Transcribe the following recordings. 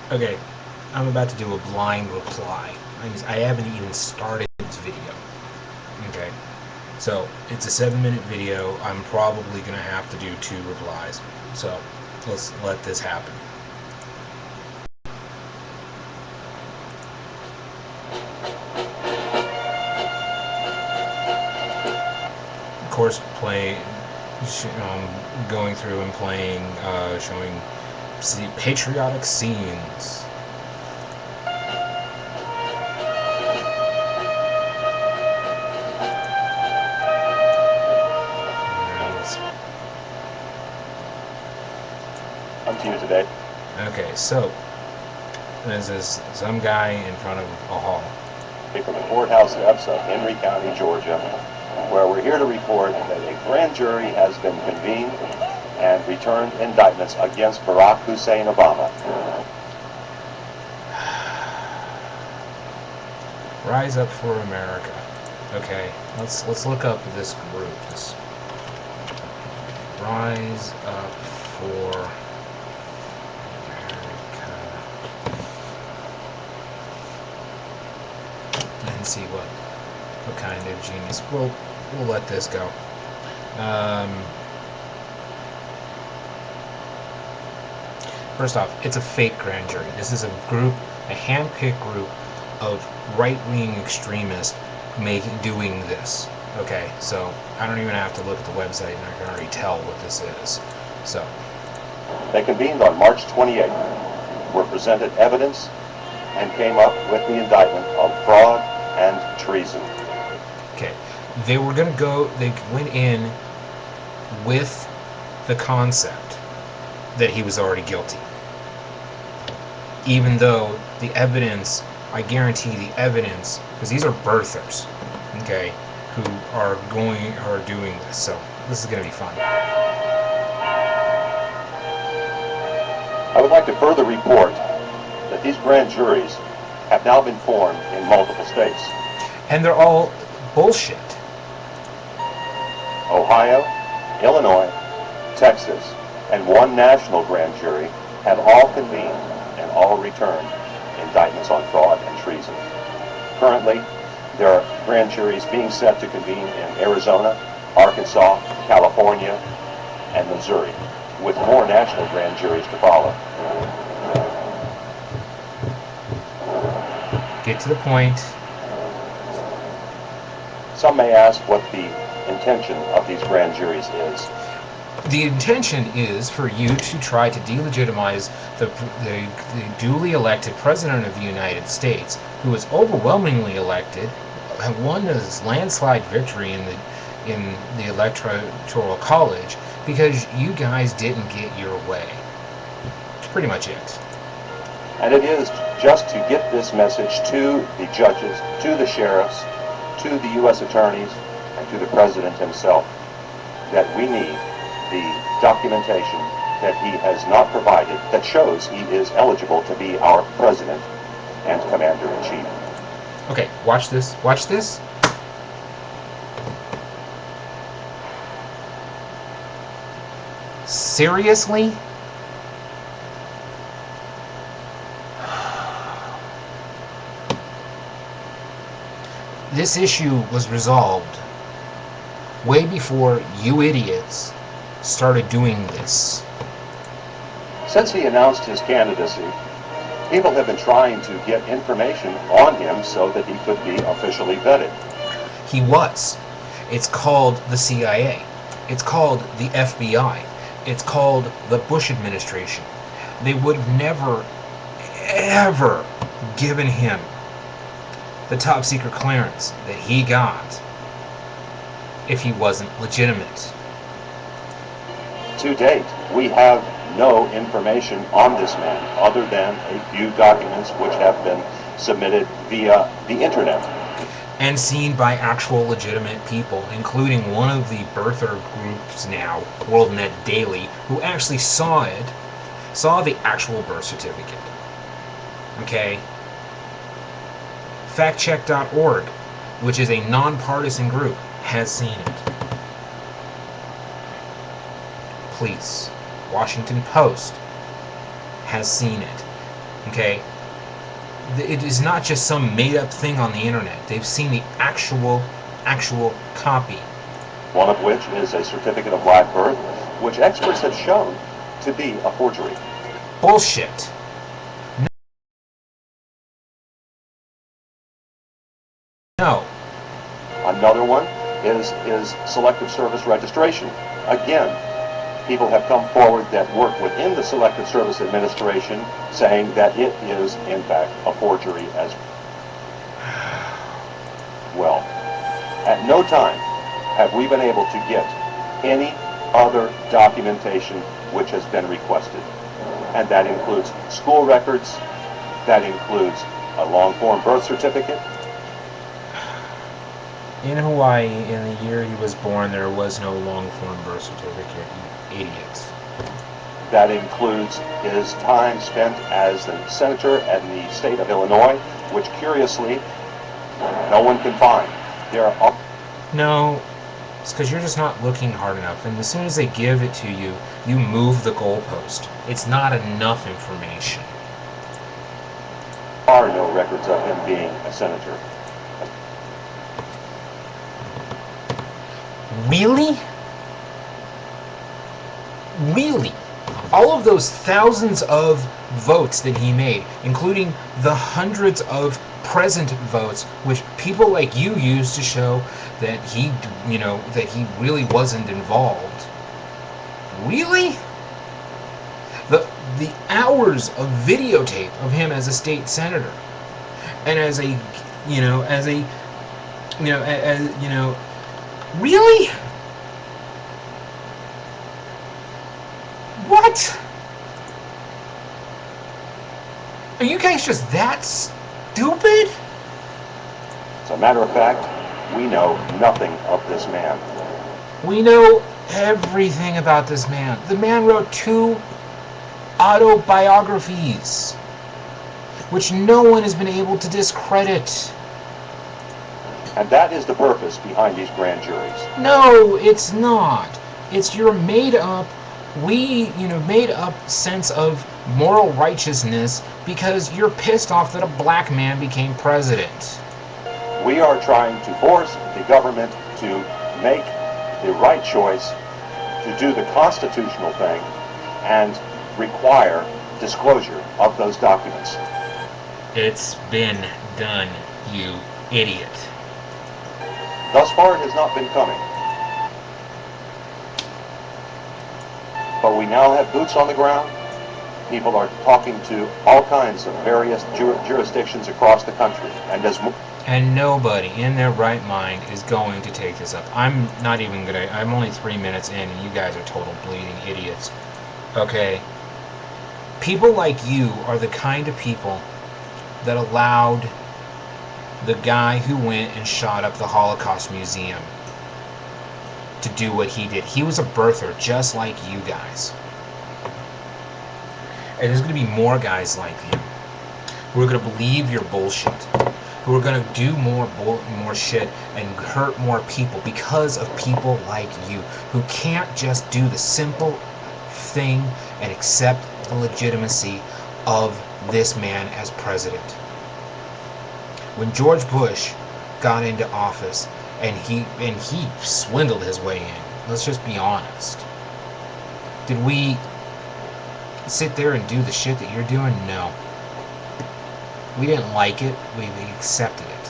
Okay, I'm about to do a blind reply. I haven't even started this video. Okay, so it's a 7-minute video. I'm probably gonna have to do 2 replies. So let's let this happen. Of course, going through and playing, showing patriotic scenes. Come to you today. Okay, so this is some guy in front of a hall. From the courthouse steps of Henry County, Georgia, where we're here to report that a grand jury has been convened and returned indictments against Barack Hussein Obama. Rise Up for America. Okay, let's look up this group. This Rise Up for America. And see what kind of genius. We'll let this go. First off, it's a fake grand jury. This is a hand-picked group of right-wing extremists doing this. Okay, so I don't even have to look at the website, and I can already tell what this is. So they convened on March 28th, were presented evidence, and came up with the indictment of fraud and treason. Okay, they went in with the concept that he was already guilty, even though the evidence, I guarantee the evidence, because these are birthers, okay, who are doing this, so this is going to be fun. I would like to further report that these grand juries have now been formed in multiple states. And they're all bullshit. Ohio, Illinois, Texas, and one national grand jury have all convened and all returned indictments on fraud and treason. Currently, there are grand juries being set to convene in Arizona, Arkansas, California, and Missouri, with more national grand juries to follow. Get to the point. Some may ask what the intention of these grand juries is. The intention is for you to try to delegitimize the duly elected President of the United States, who was overwhelmingly elected, won his landslide victory in the Electoral College, because you guys didn't get your way. That's pretty much it. And it is just to get this message to the judges, to the sheriffs, to the U.S. attorneys, and to the President himself, that we need the documentation that he has not provided that shows he is eligible to be our President and Commander-in-Chief. Okay, watch this. Watch this. Seriously? This issue was resolved way before you idiots started doing this. Since he announced his candidacy, people have been trying to get information on him so that he could be officially vetted. He was. It's called the CIA. It's called the FBI. It's called the Bush administration. They would have never, ever given him the top secret clearance that he got if he wasn't legitimate. To date, we have no information on this man other than a few documents which have been submitted via the internet. And seen by actual legitimate people, including one of the birther groups now, WorldNet Daily, who actually saw the actual birth certificate. Okay? Factcheck.org, which is a nonpartisan group, has seen it. Police, Washington Post, has seen it. Okay? It is not just some made-up thing on the internet. They've seen the actual copy. One of which is a certificate of live birth, which experts have shown to be a forgery. Bullshit. No. Another one is Selective Service registration. Again, people have come forward that work within the Selective Service Administration saying that it is, in fact, a forgery as well. At no time have we been able to get any other documentation which has been requested. And that includes school records, that includes a long-form birth certificate. In Hawaii, in the year he was born, there was no long-form birth certificate, you idiots. That includes his time spent as a senator in the state of Illinois, which curiously, no one can find. There are... No, it's because you're just not looking hard enough, and as soon as they give it to you, you move the goalpost. It's not enough information. There are no records of him being a senator. Really? Really? All of those thousands of votes that he made, including the hundreds of present votes, which people like you used to show that he, that he really wasn't involved. Really? The hours of videotape of him as a state senator, and as a, really? What? Are you guys just that stupid? As a matter of fact, we know nothing of this man. We know everything about this man. The man wrote 2 autobiographies, which no one has been able to discredit. And that is the purpose behind these grand juries. No, it's not. It's your made up sense of moral righteousness because you're pissed off that a black man became president. We are trying to force the government to make the right choice, to do the constitutional thing, and require disclosure of those documents. It's been done, you idiot. Thus far, it has not been coming. But we now have boots on the ground. People are talking to all kinds of various jurisdictions across the country. And nobody in their right mind is going to take this up. I'm only 3 minutes in and you guys are total bleeding idiots. Okay? People like you are the kind of people that allowed the guy who went and shot up the Holocaust Museum to do what he did. He was a birther just like you guys. And there's going to be more guys like him who are going to believe your bullshit, who are going to do more shit and hurt more people because of people like you, who can't just do the simple thing and accept the legitimacy of this man as president. When George Bush got into office and he swindled his way in, let's just be honest. Did we sit there and do the shit that you're doing? No. We didn't like it. We accepted it.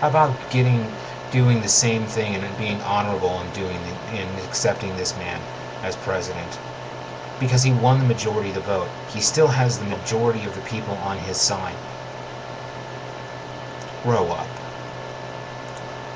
How about doing the same thing and being honorable and accepting this man as president? Because he won the majority of the vote. He still has the majority of the people on his side. Grow up.